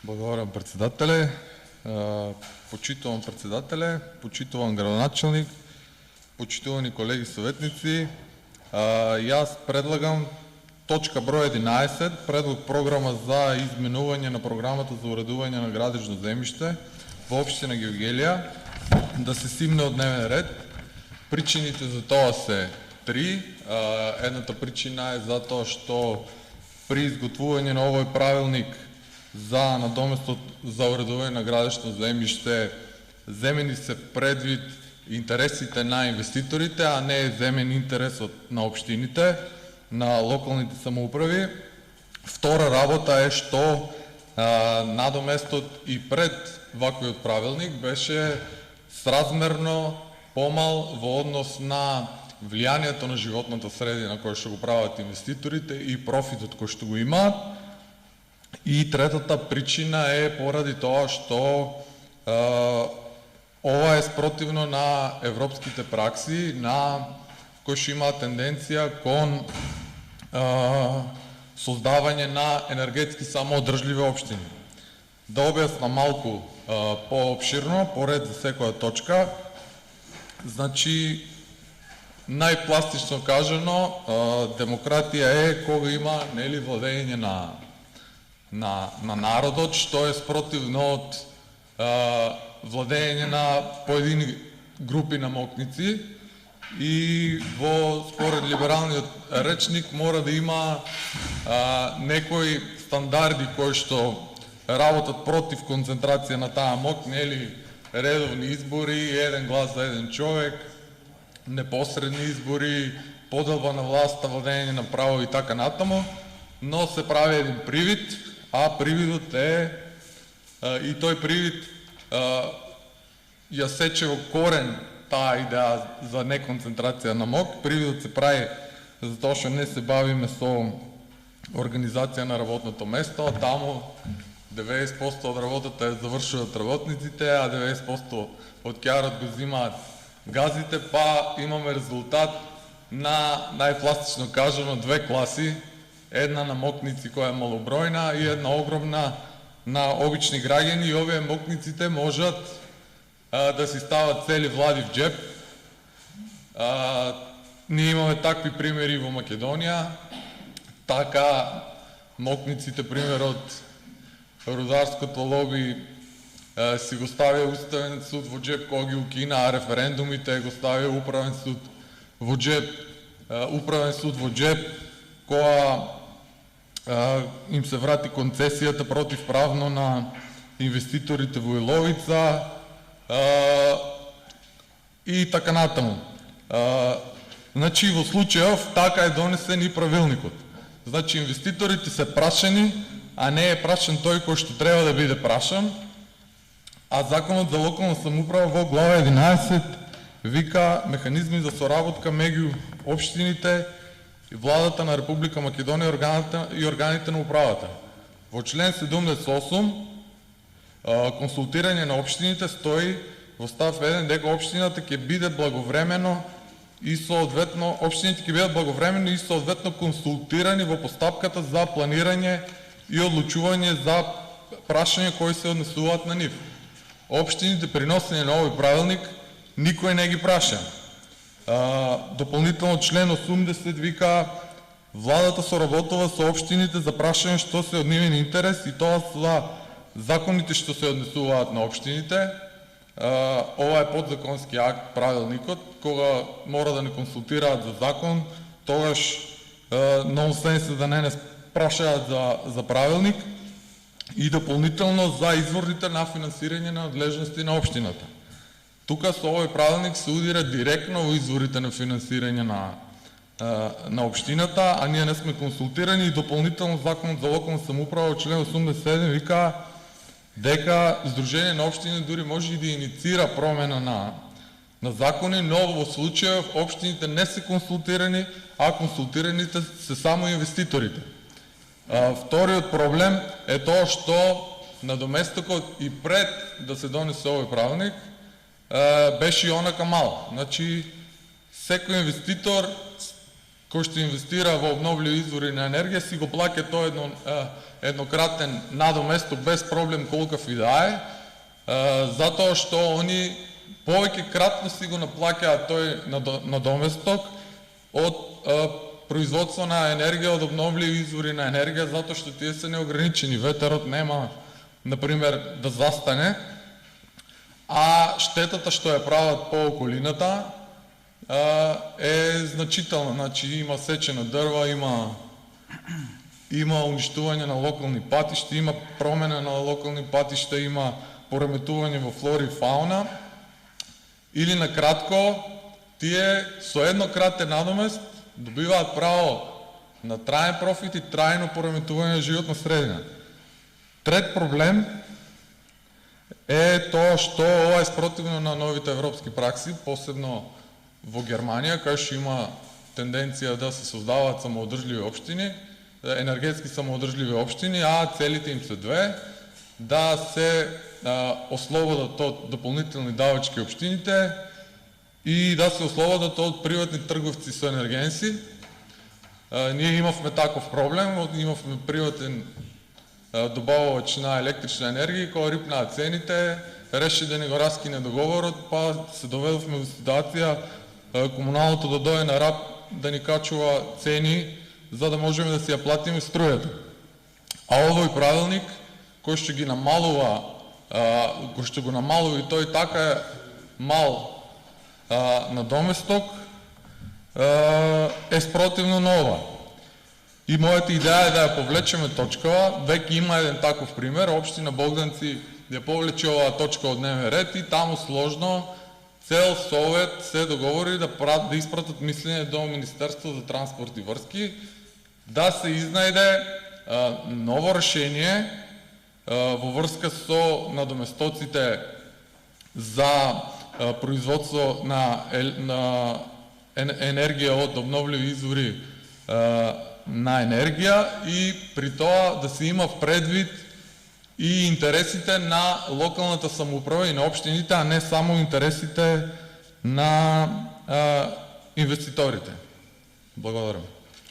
Благодаря, председателе. Почитувам председателе, почитувам градоначелник, почитувани колеги съветници. И аз предлагам точка брой 11, предлог програма за изменување на програмата за уредување на градежно земјиште во општина Гевгелија да се симне од дневен ред. Причините за тоа се три. Едната причина е затоа што при изготвување на овој правилник за надоместот за уредување на градежно земјиште земени се предвид интересите на инвеститорите, а не е земен интересот на општините, на локалните самоуправи. Втора работа е што надоместот и пред ваквиот правилник беше сразмерно помал во однос на влијанието на животната средина кој што го прават инвеститорите и профитот кој што го имаат. И третата причина е поради тоа што ова е спротивно на европските пракси, на кои што имаат тенденција кон создавање на енергетски самоодржливи општини. Да објаснам малку поопширно, поред за секоја точка. Значи, најпластично кажано, демократија е кога има владење на народот, што е спротивно од владење на поедини групи на мокници, и според либералниот речник мора да има некои стандарди кои што работат против концентрација на таа мок, редовни избори, еден глас за еден човек, непосредни избори, поделба на власта, владење на право и така натаму, но се прави еден привид, а привидот е, и тој привид ја сече во корен таа идеја за неконцентрација на мок. Привидот се прави затоа што не се бавиме со организација на работното место, а таму 90% од работата ја завршуваат работниците, а 90% од кјарот го взимаат газите, па имаме резултат на, најпластично кажано, две класи. Една на мокници која е малобројна и една огромна на обични граѓани, и овие мокниците можат да си стават цели влади в джеп. Ние имаме такви примери во Македонија. Така мокниците, пример од рударското лоби, си го ставија Уставен суд во джеп кога ги укина, а референдумите го ставија Управен суд во джеп. Управен суд во джеп кога им се врати концесијата противправно на инвеститорите во Иловица, и така натаму. Значи, во случајов така е донесен и правилникот. Значи, инвеститорите се прашани, а не е прашан тој кој што треба да биде прашан. А Законот за локална самоуправа во глава 11 вика механизми за соработка меѓу општините, Владата на Република Македонија и органите на управата. Во член 78 консултирање на општините стои во став 1 дека општината ќе биде благовремено и соодветно општините ќе бидат благовремено и соодветно консултирани во постапката за планирање и одлучување за прашања кои се однесуваат на нив. Општините при носење на овој правилник никој не ги праша. Дополнително член 80 вика владата соработува со општините за прашање што се од нивен интерес, и тоа за законите што се однесуваат на општините. Ова е подзаконски акт, правилникот, кога мора да не консултираат за закон, тогаш нонсенс да не прашаат за правилник, и дополнително за изворите на финансирање на надлежности на општината. Тука со овој правилник се удира директно во изворите на финансирање на општината, а ние не сме консултирани, и дополнително Законот за локална самоуправа член 87 вика дека Сдружение на општини дури може и да инициира промена на закони, но во случајов општините не се консултирани, а консултираните се само инвеститорите. Вториот проблем е тоа што надоместокот и пред да се донесе овој правилник беше и онака мал. Значи, секој инвеститор кој што инвестира во обновливи извори на енергија си го плаќа тој еднократен надоместок без проблем колкав и да е, затоа што они повеќе кратно си го наплаќаат тој надоместок од производство на енергија од обновливи извори на енергија, затоа што тие се неограничени. Ветерот нема, например, да застане, а штетата што ја прават по околината е значителна. Значи има сечена дрва, има уништување на локални патишта, има промена на локални патишта, има пореметување во флора и фауна. Или накратко, тие со еднократен надомест добиваат право на траен профит и трајно пореметување на животна средина. Трет проблем е тоа што ова е спротивно на новите европски пракси, посебно во Германија, кај што има тенденција да се создаваат самоодржливи општини, енергетски самоодржливи општини, а целите им се две: да се ослободат од дополнителни давачки општините и да се ослободат од приватни трговци со енергенси. Ние имавме таков проблем, имавме приватен добавувач на електрична енергија, кој рипнаа цените, реши да не го раскине договорот, па се доведовме во ситуација комуналното да дојде на рап да ни качува цени за да можеме да си ја платиме струјата. А овој правилник кој што ги намалува, кој што го намалува и тој така мал надоместок е спротивно на ова. И мојата идеја е да ја повлечеме точкава. Веќе има еден таков пример, општина Богданци ја повлече оваа точка од дневен ред и таму сложно цел совет се договори да испратат мислење до Министерство за транспорт и врски, да се изнајде ново решение во врска со надоместоците за производство на енергија од обновливи извори на енергија и при тоа да се има предвид и интересите на локалната самоуправа и на општините, а не само интересите на инвеститорите. Благодарам.